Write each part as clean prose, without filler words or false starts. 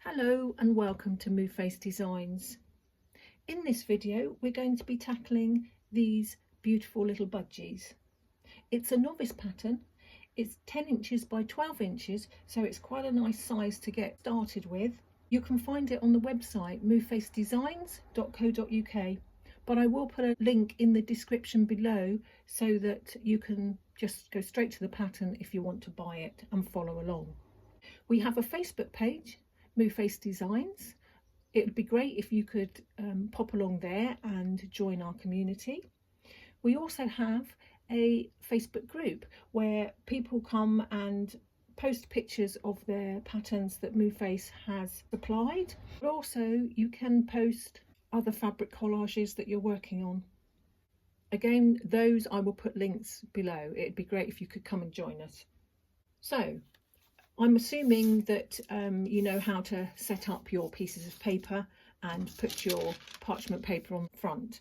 Hello and welcome to NOVICE Designs. In this video we're going to be tackling these beautiful little budgies. It's a novice pattern. It's 10 inches by 12 inches, so it's quite a nice size to get started with. You can find it on the website movefacedesignz.co.uk, but I will put a link in the description below so that you can just go straight to the pattern if you want to buy it and follow along. We have a Facebook page, NOVICE Designs. It would be great if you could pop along there and join our community. We also have a Facebook group where people come and post pictures of their patterns that NOVICE has supplied. But also you can post other fabric collages that you're working on. Again, those I will put links below. It'd be great if you could come and join us. So I'm assuming that you know how to set up your pieces of paper and put your parchment paper on the front.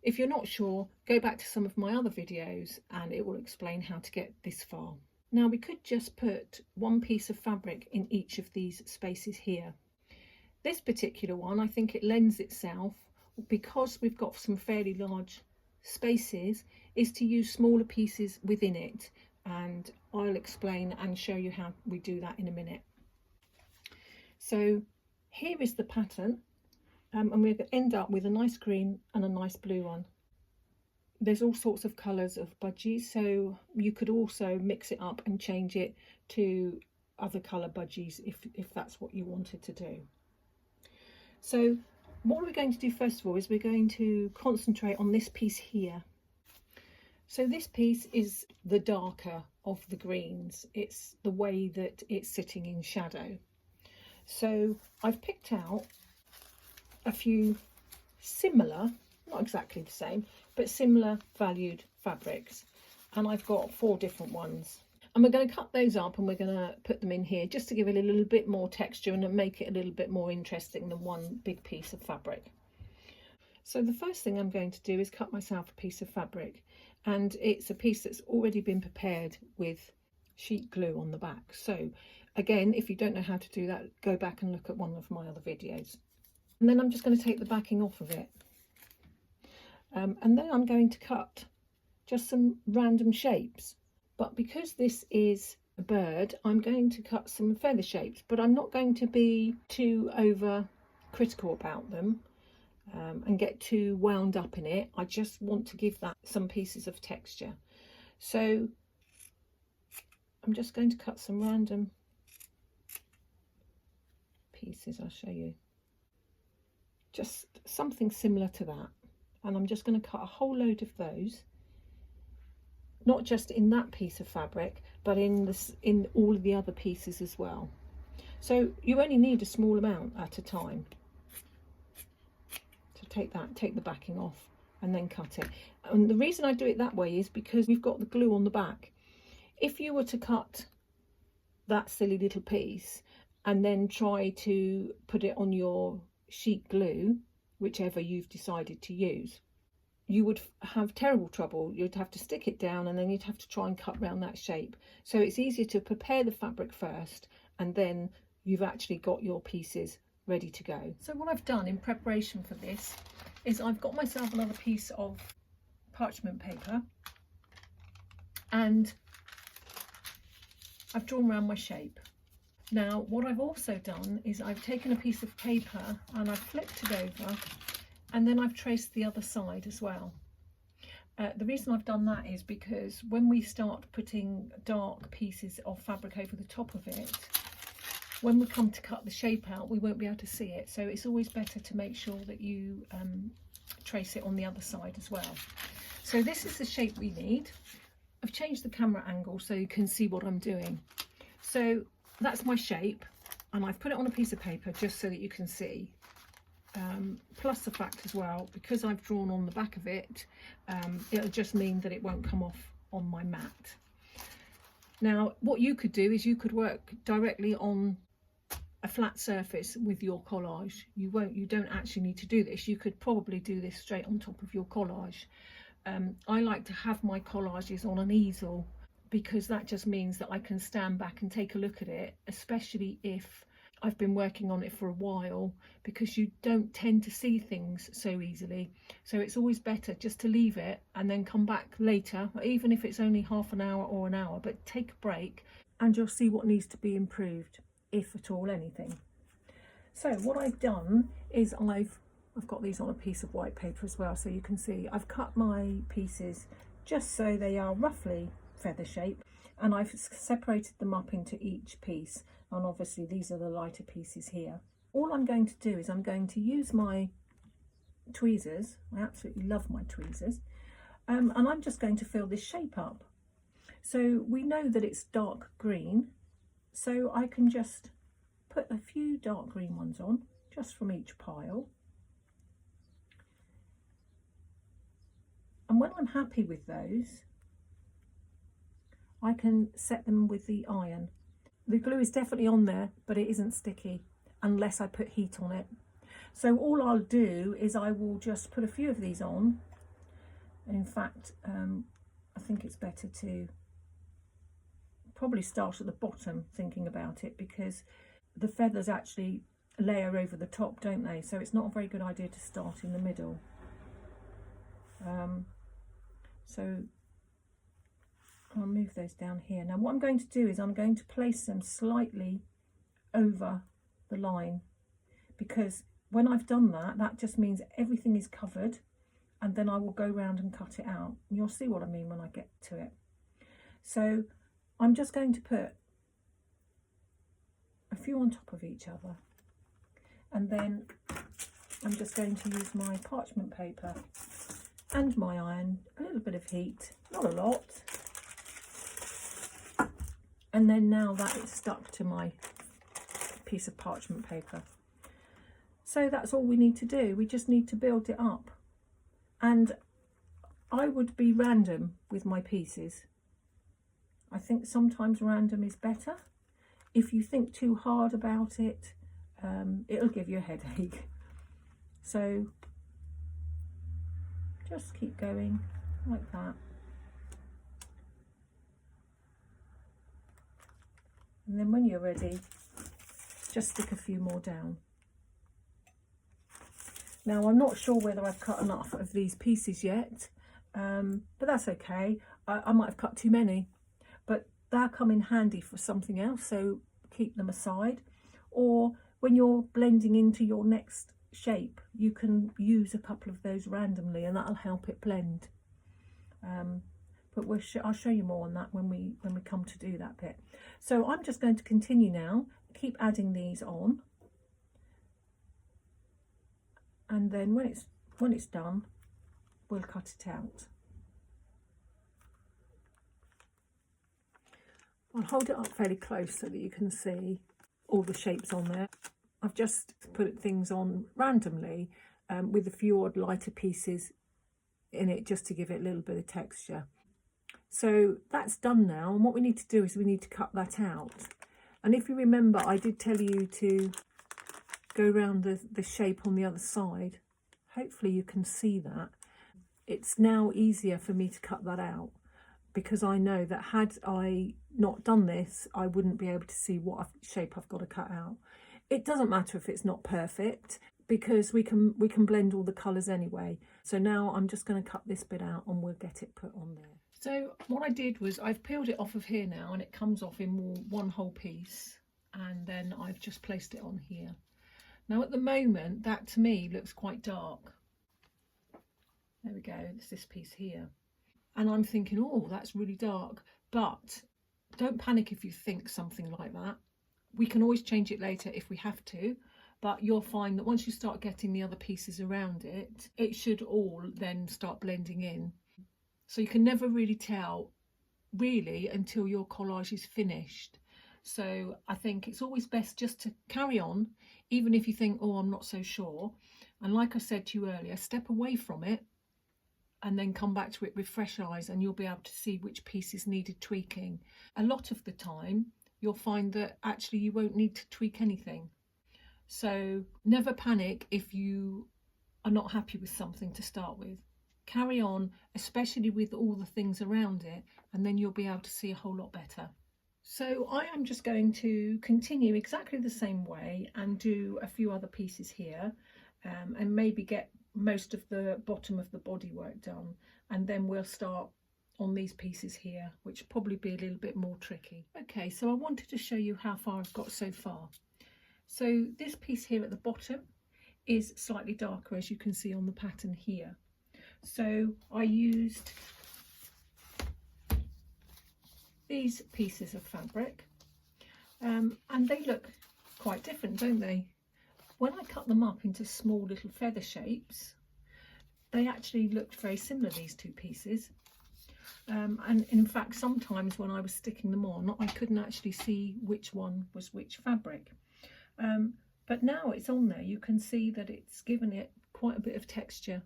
If you're not sure, go back to some of my other videos and it will explain how to get this far. Now we could just put one piece of fabric in each of these spaces here. This particular one, I think it lends itself, because we've got some fairly large spaces, is to use smaller pieces within it. And I'll explain and show you how we do that in a minute. So here is the pattern, and we're going to end up with a nice green and a nice blue one. There's all sorts of colours of budgies, so you could also mix it up and change it to other colour budgies if that's what you wanted to do. So what we're going to do first of all is we're going to concentrate on this piece here. So this piece is the darker of the greens. It's the way that it's sitting in shadow. So I've picked out a few similar, not exactly the same, but similar valued fabrics. And I've got 4 different ones. And we're going to cut those up and we're going to put them in here just to give it a little bit more texture and make it a little bit more interesting than one big piece of fabric. So the first thing I'm going to do is cut myself a piece of fabric. And it's a piece that's already been prepared with sheet glue on the back. So again, if you don't know how to do that, go back and look at one of my other videos. And then I'm just going to take the backing off of it. And then I'm going to cut just some random shapes. But because this is a bird, I'm going to cut some feather shapes, but I'm not going to be too over critical about them. And get too wound up in it. I just want to give that some pieces of texture. So I'm just going to cut some random pieces. I'll show you. Just something similar to that. And I'm just going to cut a whole load of those. Not just in that piece of fabric, but in all of the other pieces as well. So you only need a small amount at a time. Take the backing off and then cut it. And the reason I do it that way is because we've got the glue on the back. If you were to cut that silly little piece and then try to put it on your sheet glue, whichever you've decided to use, you would have terrible trouble. You'd have to stick it down and then you'd have to try and cut around that shape. So it's easier to prepare the fabric first and then you've actually got your pieces ready to go. So what I've done in preparation for this is I've got myself another piece of parchment paper and I've drawn around my shape. Now what I've also done is I've taken a piece of paper and I've flipped it over and then I've traced the other side as well. The reason I've done that is because when we start putting dark pieces of fabric over the top of it, when we come to cut the shape out, we won't be able to see it. So it's always better to make sure that you trace it on the other side as well. So this is the shape we need. I've changed the camera angle so you can see what I'm doing. So that's my shape and I've put it on a piece of paper just so that you can see. Plus the fact as well, because I've drawn on the back of it, it'll just mean that it won't come off on my mat. Now what you could do is you could work directly on a flat surface with your collage. You don't actually need to do this. You could probably do this straight on top of your collage. I like to have my collages on an easel because that just means that I can stand back and take a look at it, especially if I've been working on it for a while, because you don't tend to see things so easily. So it's always better just to leave it and then come back later, even if it's only half an hour or an hour, but take a break and you'll see what needs to be improved, if at all anything. So what I've done is I've got these on a piece of white paper as well, so you can see I've cut my pieces just so they are roughly feather shape, and I've separated them up into each piece, and obviously these are the lighter pieces here. All I'm going to do is I'm going to use my tweezers. I absolutely love my tweezers, and I'm just going to fill this shape up. So we know that it's dark green, so I can just put a few dark green ones on, just from each pile. And when I'm happy with those, I can set them with the iron. The glue is definitely on there, but it isn't sticky unless I put heat on it. So all I'll do is I will just put a few of these on. In fact, I think it's better to probably start at the bottom, thinking about it, because the feathers actually layer over the top, don't they? So it's not a very good idea to start in the middle. So I'll move those down here. Now what I'm going to do is I'm going to place them slightly over the line, because when I've done that, that just means everything is covered, and then I will go round and cut it out. And you'll see what I mean when I get to it. So I'm just going to put a few on top of each other, and then I'm just going to use my parchment paper and my iron, a little bit of heat, not a lot, and then now that it's stuck to my piece of parchment paper. So that's all we need to do. We just need to build it up, and I would be random with my pieces. I think sometimes random is better. If you think too hard about it, it'll give you a headache. So just keep going like that. And then when you're ready, just stick a few more down. Now I'm not sure whether I've cut enough of these pieces yet, but that's okay. I might have cut too many, but they'll come in handy for something else, so keep them aside. Or when you're blending into your next shape, you can use a couple of those randomly, and that'll help it blend. But I'll show you more on that when we come to do that bit. So I'm just going to continue now, keep adding these on, and then when it's done, we'll cut it out. I'll hold it up fairly close so that you can see all the shapes on there. I've just put things on randomly with a few odd lighter pieces in it, just to give it a little bit of texture. So that's done now, and what we need to do is we need to cut that out. And if you remember, I did tell you to go around the shape on the other side. Hopefully you can see that. It's now easier for me to cut that out, because I know that had I not done this, I wouldn't be able to see what shape I've got to cut out. It doesn't matter if it's not perfect, because we can blend all the colours anyway. So now I'm just going to cut this bit out and we'll get it put on there. So what I did was I've peeled it off of here now, and it comes off in one whole piece, and then I've just placed it on here. Now at the moment, that to me looks quite dark. There we go, it's this piece here. And I'm thinking, oh, that's really dark. But don't panic if you think something like that. We can always change it later if we have to, but you'll find that once you start getting the other pieces around it, it should all then start blending in. So you can never really tell, really, until your collage is finished. So I think it's always best just to carry on, even if you think, oh, I'm not so sure. And like I said to you earlier, step away from it and then come back to it with fresh eyes, and you'll be able to see which pieces needed tweaking. A lot of the time, you'll find that actually you won't need to tweak anything. So never panic if you are not happy with something to start with. Carry on, especially with all the things around it, and then you'll be able to see a whole lot better. So I am just going to continue exactly the same way and do a few other pieces here, and maybe get most of the bottom of the bodywork done, and then we'll start on these pieces here, which will probably be a little bit more tricky. Okay, so I wanted to show you how far I've got so far. So this piece here at the bottom is slightly darker, as you can see on the pattern here. So I used these pieces of fabric, and they look quite different, don't they? When I cut them up into small little feather shapes, they actually looked very similar, these two pieces. And in fact, sometimes when I was sticking them on, I couldn't actually see which one was which fabric. But now it's on there, you can see that it's given it quite a bit of texture.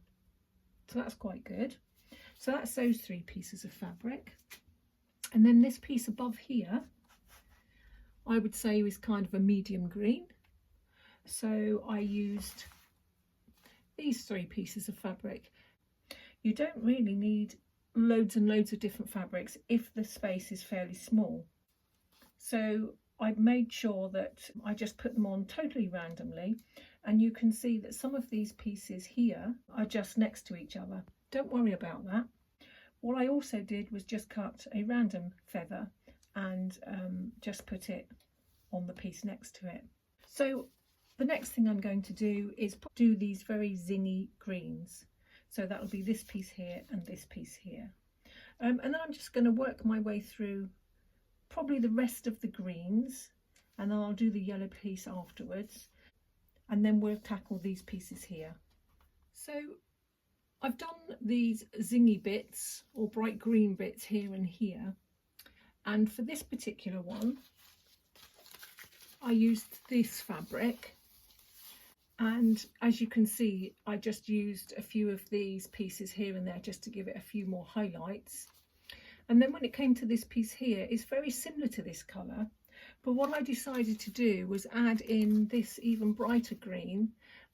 So that's quite good. So that's those three pieces of fabric. And then this piece above here, I would say is kind of a medium green. So I used these three pieces of fabric. You don't really need loads and loads of different fabrics if the space is fairly small. So I made sure that I just put them on totally randomly, and you can see that some of these pieces here are just next to each other. Don't worry about that. What I also did was just cut a random feather and just put it on the piece next to it. So the next thing I'm going to do is do these very zingy greens. So that'll be this piece here and this piece here. And then I'm just going to work my way through probably the rest of the greens, and then I'll do the yellow piece afterwards, and then we'll tackle these pieces here. So I've done these zingy bits or bright green bits here and here, and for this particular one I used this fabric, and as you can see I just used a few of these pieces here and there just to give it a few more highlights. And then when it came to this piece here, it's very similar to this colour, but what I decided to do was add in this even brighter green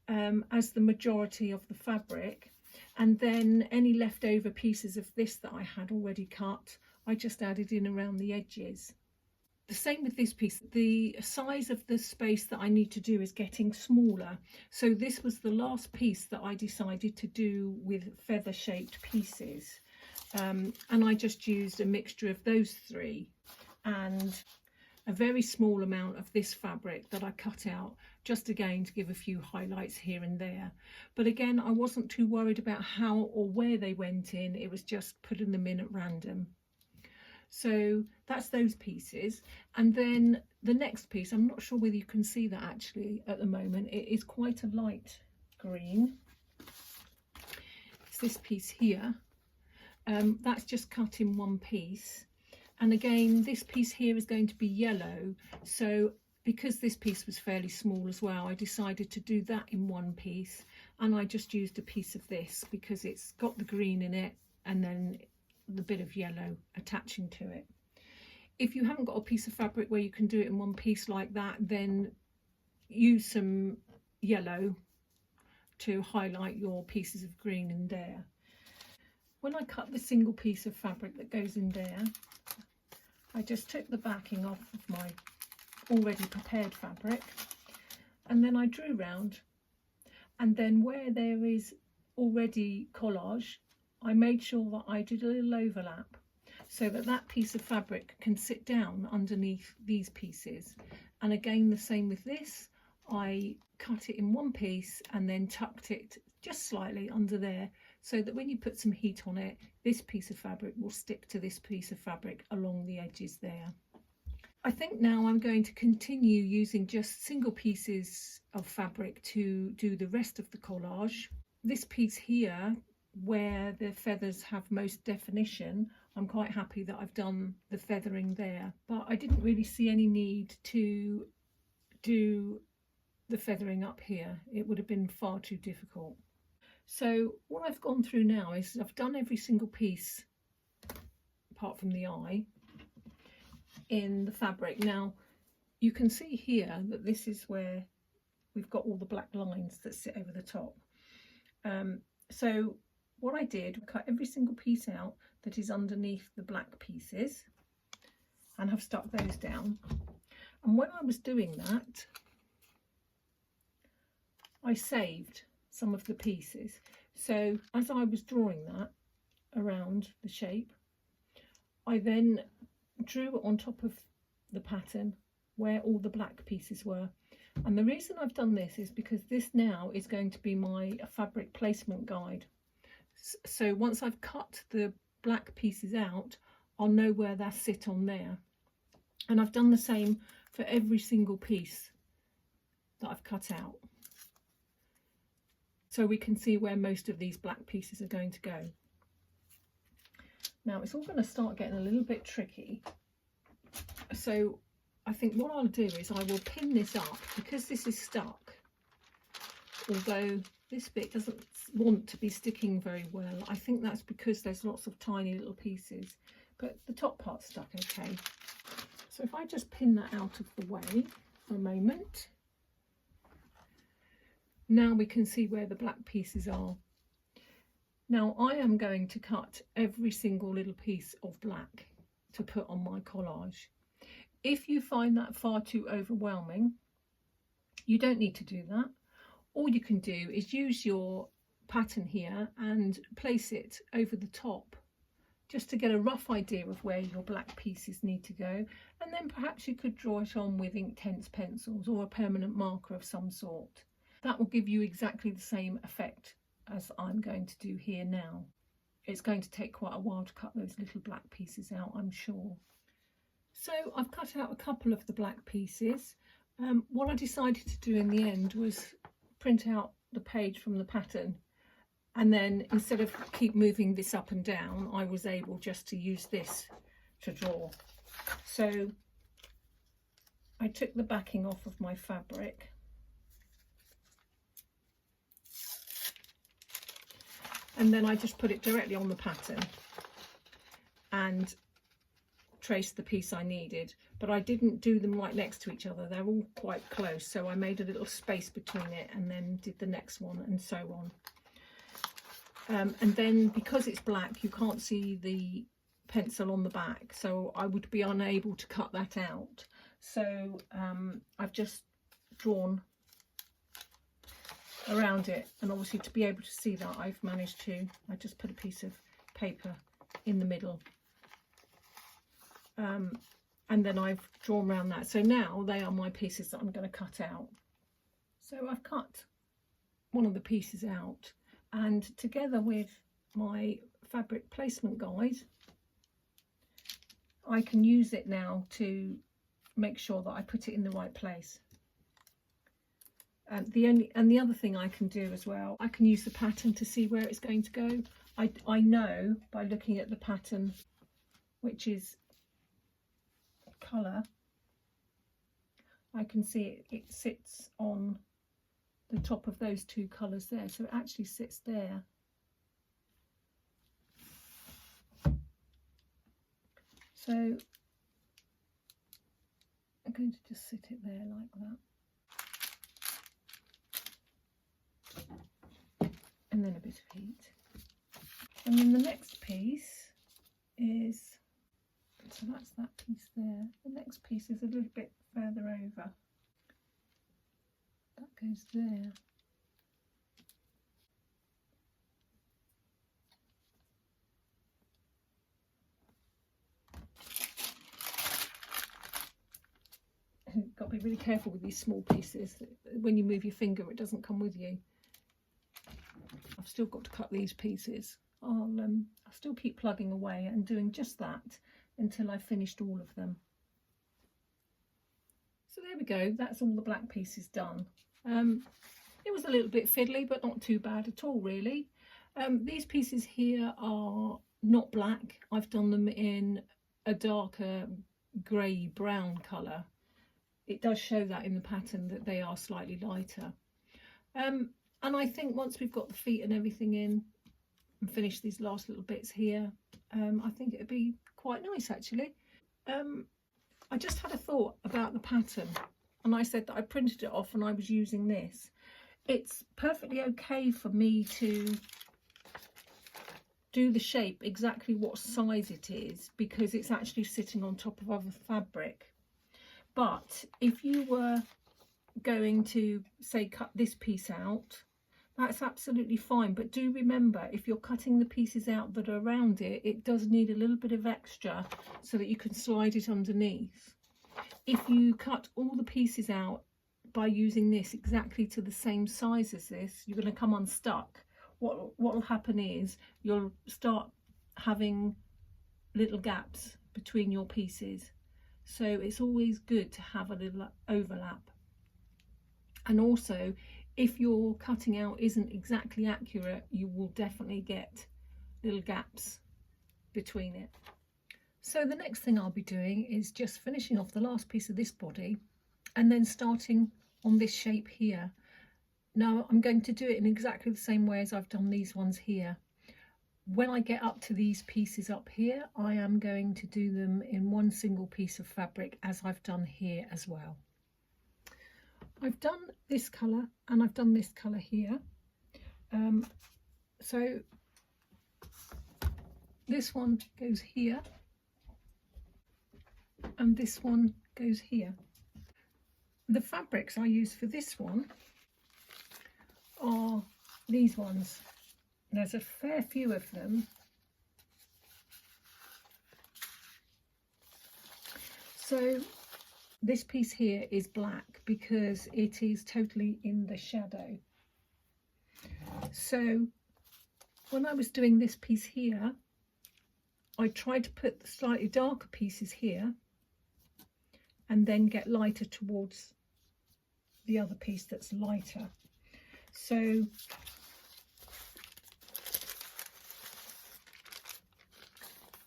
as the majority of the fabric, and then any leftover pieces of this that I had already cut, I just added in around the edges. The same with this piece. The size of the space that I need to do is getting smaller, so this was the last piece that I decided to do with feather shaped pieces, and I just used a mixture of those three and a very small amount of this fabric that I cut out, just again to give a few highlights here and there. But again, I wasn't too worried about how or where they went in, it was just putting them in at random. So that's those pieces. And then the next piece, I'm not sure whether you can see that actually at the moment, it is quite a light green. It's this piece here. That's just cut in one piece. And again, this piece here is going to be yellow, so because this piece was fairly small as well, I decided to do that in one piece, and I just used a piece of this because it's got the green in it and then the bit of yellow attaching to it. If you haven't got a piece of fabric where you can do it in one piece like that, then use some yellow to highlight your pieces of green in there. When I cut the single piece of fabric that goes in there, I just took the backing off of my already prepared fabric, and then I drew round, and then where there is already collage, I made sure that I did a little overlap so that that piece of fabric can sit down underneath these pieces. And again, the same with this, I cut it in one piece and then tucked it just slightly under there, so that when you put some heat on it, this piece of fabric will stick to this piece of fabric along the edges there. I think now I'm going to continue using just single pieces of fabric to do the rest of the collage. This piece here, where the feathers have most definition, I'm quite happy that I've done the feathering there, but I didn't really see any need to do the feathering up here. It would have been far too difficult. So what I've gone through now is I've done every single piece apart from the eye in the fabric. Now you can see here that this is where we've got all the black lines that sit over the top. So what I did, cut every single piece out that is underneath the black pieces, and have stuck those down. And when I was doing that, I saved some of the pieces. So as I was drawing that around the shape, I then drew on top of the pattern where all the black pieces were. And the reason I've done this is because this now is going to be my fabric placement guide. So once I've cut the black pieces out, I'll know where they sit on there. And I've done the same for every single piece that I've cut out. So we can see where most of these black pieces are going to go. Now it's all going to start getting a little bit tricky. So I think what I'll do is I will pin this up because this is stuck. Although this bit doesn't want to be sticking very well. I think that's because there's lots of tiny little pieces, but the top part's stuck okay. So if I just pin that out of the way for a moment, now we can see where the black pieces are. Now I am going to cut every single little piece of black to put on my collage. If you find that far too overwhelming, you don't need to do that. All you can do is use your pattern here and place it over the top, just to get a rough idea of where your black pieces need to go. And then perhaps you could draw it on with Inktense pencils or a permanent marker of some sort. That will give you exactly the same effect as I'm going to do here now. It's going to take quite a while to cut those little black pieces out, I'm sure. So I've cut out a couple of the black pieces. What I decided to do in the end was print out the page from the pattern, and then instead of keep moving this up and down, I was able just to use this to draw. So I took the backing off of my fabric, and then I just put it directly on the pattern and traced the piece I needed, but I didn't do them right next to each other. They're all quite close, so I made a little space between it and then did the next one and so on. And then because it's black, you can't see the pencil on the back, so I would be unable to cut that out. So I've just drawn around it, and obviously to be able to see that, I've managed to, I just put a piece of paper in the middle, and then I've drawn around that. So now they are my pieces that I'm going to cut out. So I've cut one of the pieces out, and together with my fabric placement guide, I can use it now to make sure that I put it in the right place. The other thing I can do as well, I can use the pattern to see where it's going to go. I know by looking at the pattern, which is colour, I can see it sits on the top of those two colours there, so it actually sits there. So I'm going to just sit it there like that, and then a bit of heat. And then the next piece is, so that's that piece there. The next piece is a little bit further over. That goes there. You've got to be really careful with these small pieces. When you move your finger, it doesn't come with you. I've still got to cut these pieces. I'll still keep plugging away and doing just that until I've finished all of them. So there we go, that's all the black pieces done. It was a little bit fiddly, but not too bad at all really. These pieces here are not black. I've done them in a darker grey brown colour. It does show that in the pattern that they are slightly lighter. And I think once we've got the feet and everything in and finished these last little bits here, I think it'd be quite nice actually. I just had a thought about the pattern, and I said that I printed it off and I was using this. It's perfectly okay for me to do the shape exactly what size it is, because it's actually sitting on top of other fabric. But if you were going to, say, cut this piece out, that's absolutely fine. But do remember, if you're cutting the pieces out that are around it, it does need a little bit of extra so that you can slide it underneath. If you cut all the pieces out by using this exactly to the same size as this, you're going to come unstuck. What will happen is you'll start having little gaps between your pieces. So it's always good to have a little overlap. And also, if your cutting out isn't exactly accurate, you will definitely get little gaps between it. So the next thing I'll be doing is just finishing off the last piece of this body and then starting on this shape here. Now I'm going to do it in exactly the same way as I've done these ones here. When I get up to these pieces up here, I am going to do them in one single piece of fabric, as I've done here as well. I've done this colour and I've done this colour here. So this one goes here and this one goes here. The fabrics I use for this one are these ones. There's a fair few of them. So this piece here is black because it is totally in the shadow. So when I was doing this piece here, I tried to put the slightly darker pieces here and then get lighter towards the other piece that's lighter. So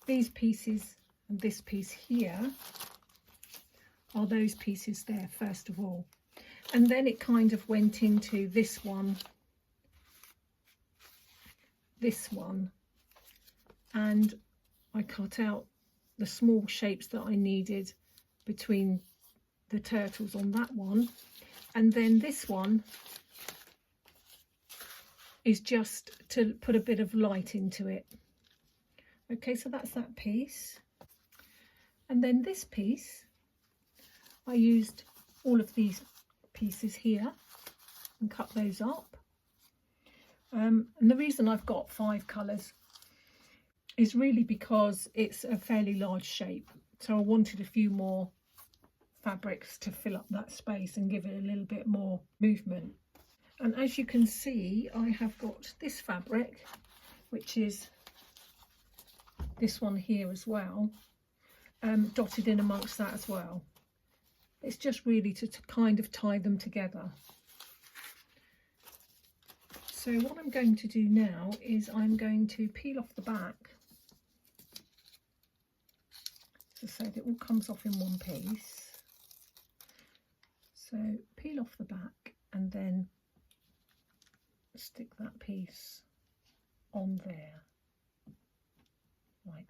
these pieces and this piece here are those pieces there first of all, and then it kind of went into this one, and I cut out the small shapes that I needed between the turtles on that one, and then this one is just to put a bit of light into it. Okay, so that's that piece. And then this piece, I used all of these pieces here and cut those up. And the reason I've got 5 colours is really because it's a fairly large shape. So I wanted a few more fabrics to fill up that space and give it a little bit more movement. And as you can see, I have got this fabric, which is this one here as well, dotted in amongst that as well. It's just really to kind of tie them together. So what I'm going to do now is I'm going to peel off the back. As I said, it all comes off in one piece. So peel off the back and then stick that piece on there like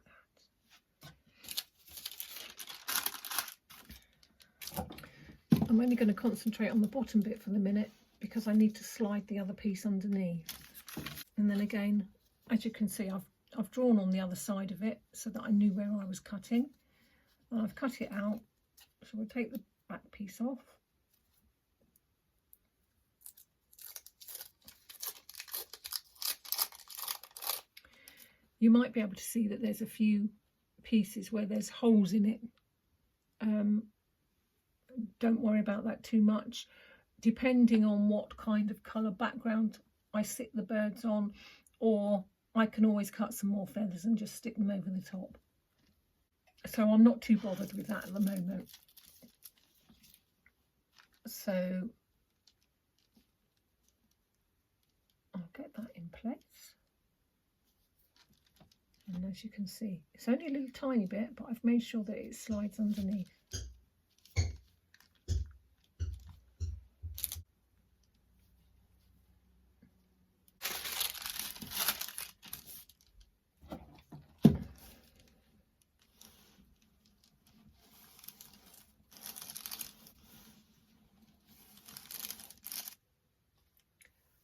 that. I'm only going to concentrate on the bottom bit for the minute because I need to slide the other piece underneath. And then again, as you can see, I've drawn on the other side of it so that I knew where I was cutting, and I've cut it out. So we'll take the back piece off. You might be able to see that there's a few pieces where there's holes in it. Don't worry about that too much. Depending on what kind of colour background I sit the birds on, or I can always cut some more feathers and just stick them over the top. So I'm not too bothered with that at the moment. So I'll get that in place. And as you can see, it's only a little tiny bit, but I've made sure that it slides underneath.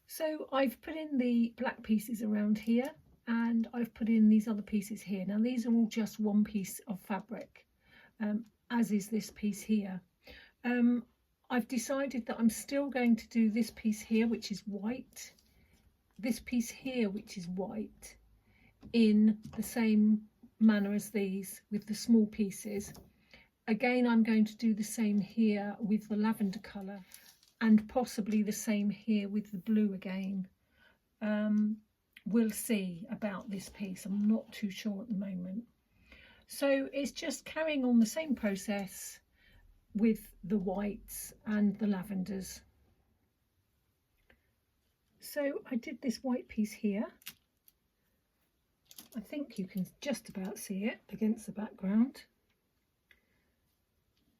So I've put in the black pieces around here, and I've put in these other pieces here. Now these are all just one piece of fabric, as is this piece here. I've decided that I'm still going to do this piece here, which is white, this piece here, which is white, in the same manner as these, with the small pieces. Again, I'm going to do the same here with the lavender colour, and possibly the same here with the blue again. We'll see about this piece. I'm not too sure at the moment. So it's just carrying on the same process with the whites and the lavenders. So I did this white piece here. I think you can just about see it against the background.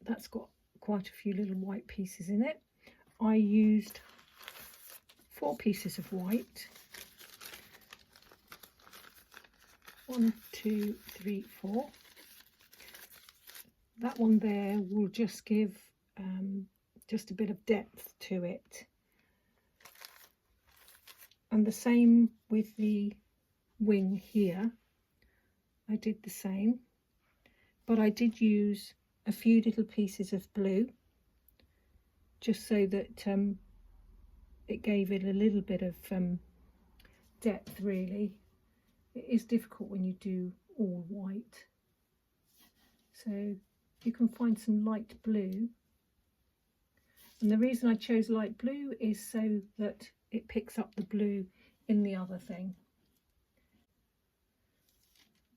That's got quite a few little white pieces in it. I used 4 pieces of white. 1, 2, 3, 4. That one there will just give just a bit of depth to it. And the same with the wing here. I did the same, but I did use a few little pieces of blue just so that it gave it a little bit of depth. Really, it is difficult when you do all white, so you can find some light blue, and the reason I chose light blue is so that it picks up the blue in the other thing.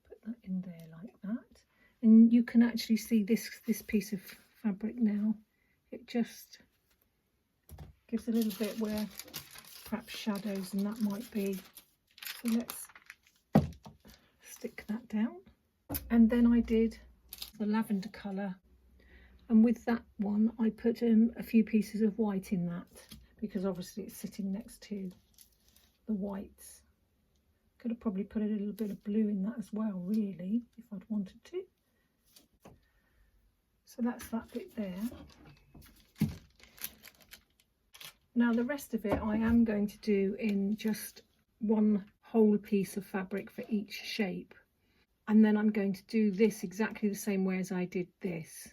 Put that in there like that, and you can actually see this piece of fabric now. It just gives a little bit where perhaps shadows and that might be. So let's stick that down. And then I did the lavender colour, and with that one I put a few pieces of white in that, because obviously it's sitting next to the whites. Could have probably put a little bit of blue in that as well, really, if I'd wanted to. So that's that bit there. Now the rest of it I am going to do in just one whole piece of fabric for each shape, and then I'm going to do this exactly the same way as I did this.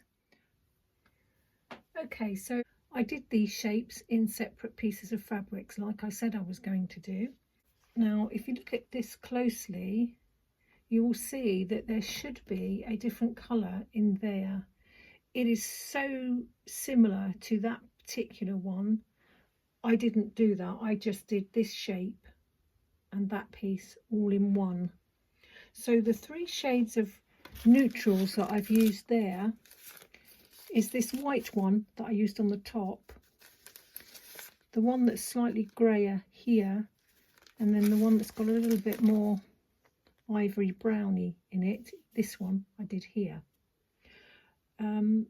Okay, so I did these shapes in separate pieces of fabrics like I said I was going to do. Now if you look at this closely, you will see that there should be a different colour in there. It is so similar to that particular one. I didn't do that, I just did this shape and that piece all in one. So the 3 shades of neutrals that I've used there is this white one that I used on the top, the one that's slightly grayer here, and then the one that's got a little bit more ivory browny in it, this one I did here. And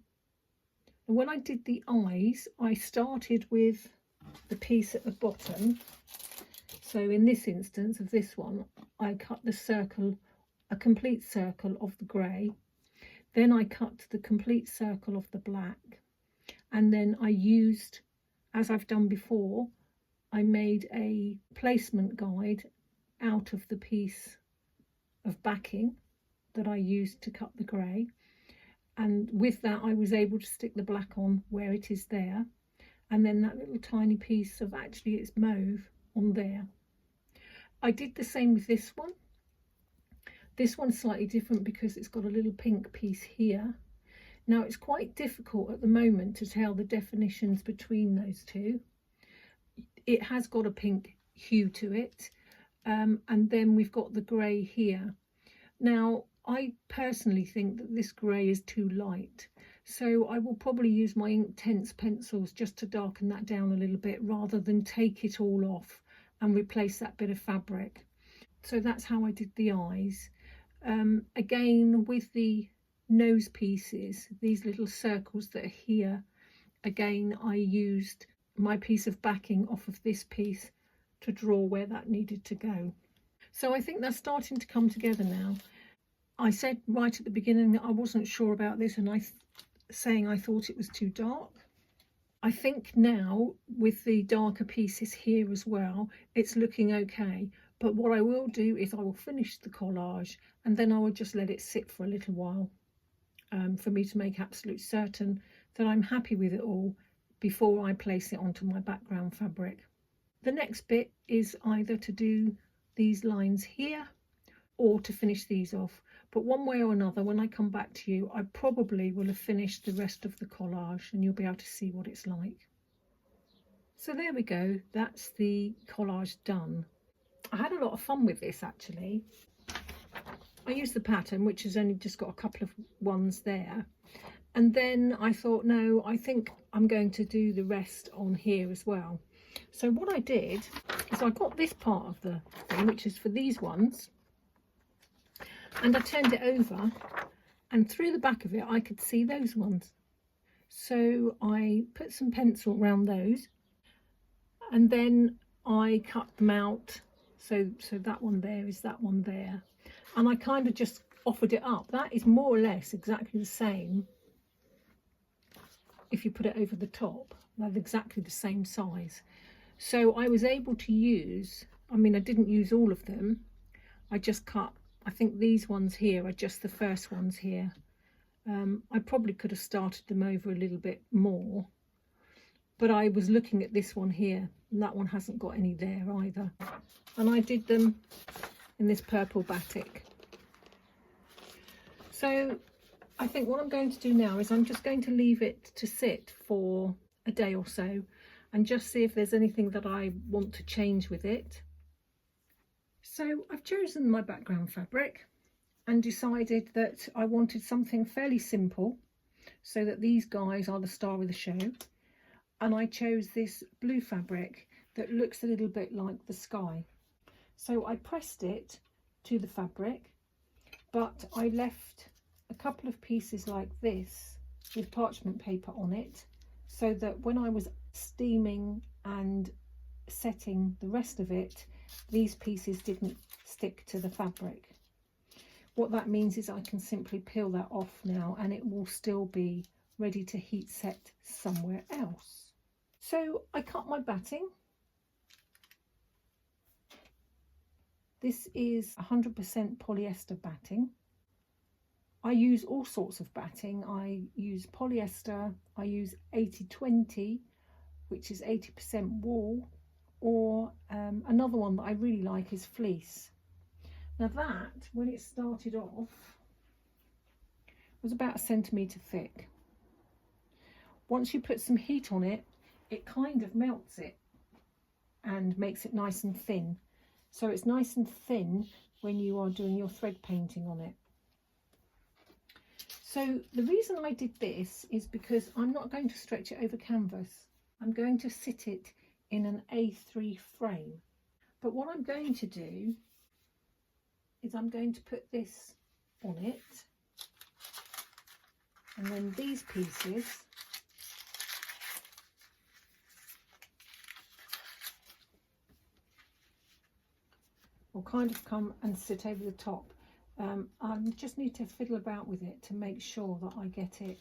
when I did the eyes, I started with the piece at the bottom. So in this instance of this one, I cut the circle, a complete circle of the grey, then I cut the complete circle of the black, and then I used, as I've done before, I made a placement guide out of the piece of backing that I used to cut the grey, and with that I was able to stick the black on where it is there, and then that little tiny piece of, actually it's mauve, on there. I did the same with this one. This one's slightly different because it's got a little pink piece here. Now it's quite difficult at the moment to tell the definitions between those two. It has got a pink hue to it, and then we've got the grey here. Now I personally think that this grey is too light, so I will probably use my Inktense pencils just to darken that down a little bit rather than take it all off and replace that bit of fabric. So that's how I did the eyes. Again, with the nose pieces, these little circles that are here, again I used my piece of backing off of this piece to draw where that needed to go. So I think that's starting to come together now. I said right at the beginning that I wasn't sure about this, and saying I thought it was too dark. I think now with the darker pieces here as well, it's looking okay. But what I will do is I will finish the collage and then I will just let it sit for a little while for me to make absolute certain that I'm happy with it all before I place it onto my background fabric. The next bit is either to do these lines here or to finish these off. But one way or another, when I come back to you, I probably will have finished the rest of the collage and you'll be able to see what it's like. So there we go, that's the collage done. I had a lot of fun with this actually. I used the pattern, which has only just got a couple of ones there. And then I thought, no, I think I'm going to do the rest on here as well. So what I did is I got this part of the thing, which is for these ones, and I turned it over, and through the back of it I could see those ones. So I put some pencil around those, and then I cut them out. So that one there is that one there, and I kind of just offered it up. That is more or less exactly the same if you put it over the top. They're exactly the same size. So I was able to use, I mean, I didn't use all of them. I just cut, I think these ones here are just the first ones here. I probably could have started them over a little bit more, but I was looking at this one here, and that one hasn't got any there either. And I did them in this purple batik. So I think what I'm going to do now is I'm just going to leave it to sit for a day or so and just see if there's anything that I want to change with it. So I've chosen my background fabric and decided that I wanted something fairly simple so that these guys are the star of the show. And I chose this blue fabric that looks a little bit like the sky. So I pressed it to the fabric, but I left a couple of pieces like this with parchment paper on it, so that when I was steaming and setting the rest of it, these pieces didn't stick to the fabric. What that means is I can simply peel that off now and it will still be ready to heat set somewhere else. So I cut my batting. This is 100% polyester batting. I use all sorts of batting. I use polyester, I use 80-20, which is 80% wool, or another one that I really like is fleece. Now that, when it started off, was about 1 centimetre thick. Once you put some heat on it, it kind of melts it and makes it nice and thin. So it's nice and thin when you are doing your thread painting on it. So the reason I did this is because I'm not going to stretch it over canvas. I'm going to sit it in an A3 frame. But what I'm going to do is I'm going to put this on it, and then these pieces will kind of come and sit over the top. I just need to fiddle about with it to make sure that I get it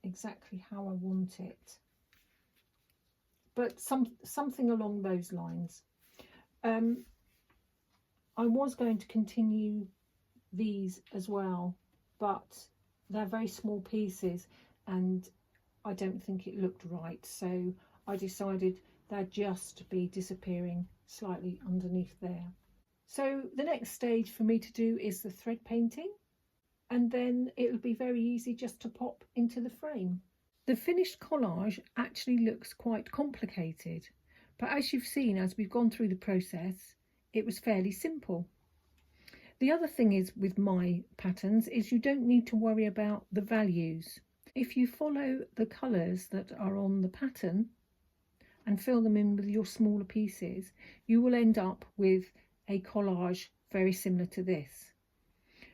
exactly how I want it, but something along those lines. I was going to continue these as well, but they're very small pieces and I don't think it looked right, so I decided they'd just be disappearing slightly underneath there. So the next stage for me to do is the thread painting, and then it'll be very easy just to pop into the frame. The finished collage actually looks quite complicated, but as you've seen as we've gone through the process, it was fairly simple. The other thing is with my patterns is you don't need to worry about the values. If you follow the colours that are on the pattern and fill them in with your smaller pieces, you will end up with a collage very similar to this.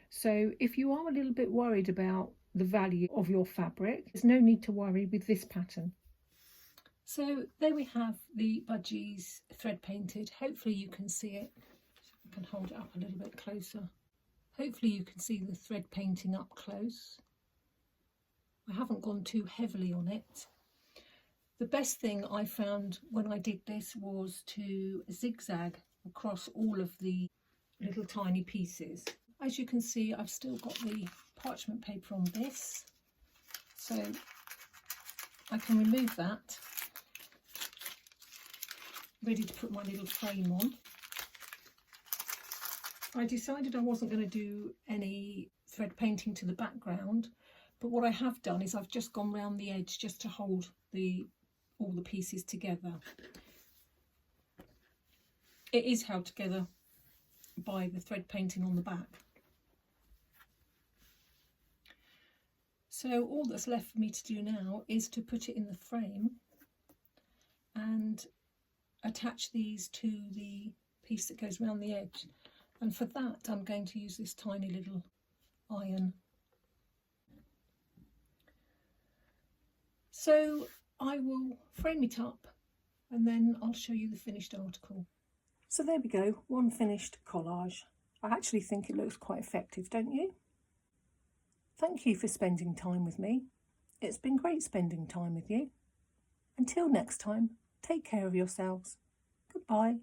So if you are a little bit worried about the value of your fabric, there's no need to worry with this pattern. So there we have the Budgies thread painted. Hopefully you can see it. I can hold it up a little bit closer. Hopefully you can see the thread painting up close. I haven't gone too heavily on it. The best thing I found when I did this was to zigzag across all of the little tiny pieces. As you can see, I've still got the parchment paper on this, so I can remove that, ready to put my little frame on. I decided I wasn't going to do any thread painting to the background, but what I have done is I've just gone round the edge just to hold all the pieces together. It is held together by the thread painting on the back. So all that's left for me to do now is to put it in the frame and attach these to the piece that goes around the edge. And for that I'm going to use this tiny little iron. So I will frame it up and then I'll show you the finished article. So there we go, one finished collage. I actually think it looks quite effective, don't you? Thank you for spending time with me. It's been great spending time with you. Until next time, take care of yourselves. Goodbye.